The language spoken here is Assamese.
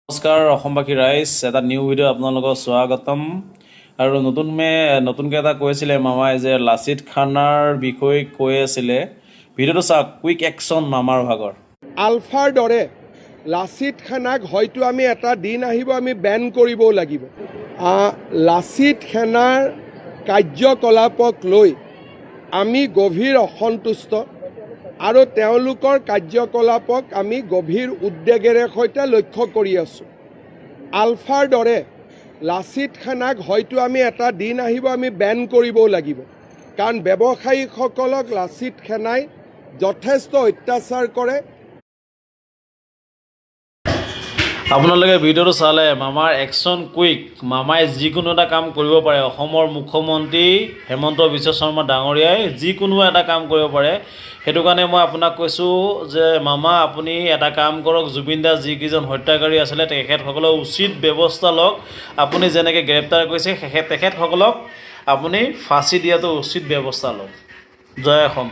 নমস্কাৰ অসমবাসী ৰাইজ, এটা নিউ ভিডিঅ' আপোনালোকক স্বাগতম। আৰু নতুনকৈ এটা কৈছিলে মামাই যে লাচিত খানাৰ বিষয়ে কৈ আছিলে। ভিডিঅ'টো চাওক, কুইক একশ্যন মামাৰ ভাগৰ। আলফাৰ দৰে লাচিত খানাক হয়তো আমি এটা দিন আহিব আমি বেন কৰিবও লাগিব। লাচিত খানাৰ কাৰ্যকলাপক লৈ আমি গভীৰ অসন্তুষ্ট আৰু তেওঁলোকৰ কাৰ্যকলাপক আমি গভীৰ উদ্বেগেৰে সৈতে লক্ষ্য কৰি আছোঁ। আলফাৰ দৰে লাচিত খানাক হয়তো আমি এটা দিন আহিব আমি বেন কৰিবও লাগিব, কাৰণ ব্যৱসায়ীসকলক লাচিত খানাই যথেষ্ট অত্যাচাৰ কৰে। আপোনালোকে ভিডিঅ'টো চালে মামাৰ একশ্যন কুইক। মামাই যিকোনো এটা কাম কৰিব পাৰে। অসমৰ মুখ্যমন্ত্ৰী হেমন্ত বিশ্ব শৰ্মা ডাঙৰীয়াই যিকোনো এটা কাম কৰিব পাৰে। সেইটো কাৰণে মই আপোনাক কৈছোঁ যে মামা, আপুনি এটা কাম কৰক, জুবিন দাস যিকেইজন হত্যাকাৰী আছিলে তেখেতসকলক উচিত ব্যৱস্থা লওক। আপুনি যেনেকৈ গ্ৰেপ্তাৰ কৰিছে তেখেতসকলক আপুনি ফাঁচি দিয়াটো উচিত ব্যৱস্থা লওক। জয় অসম।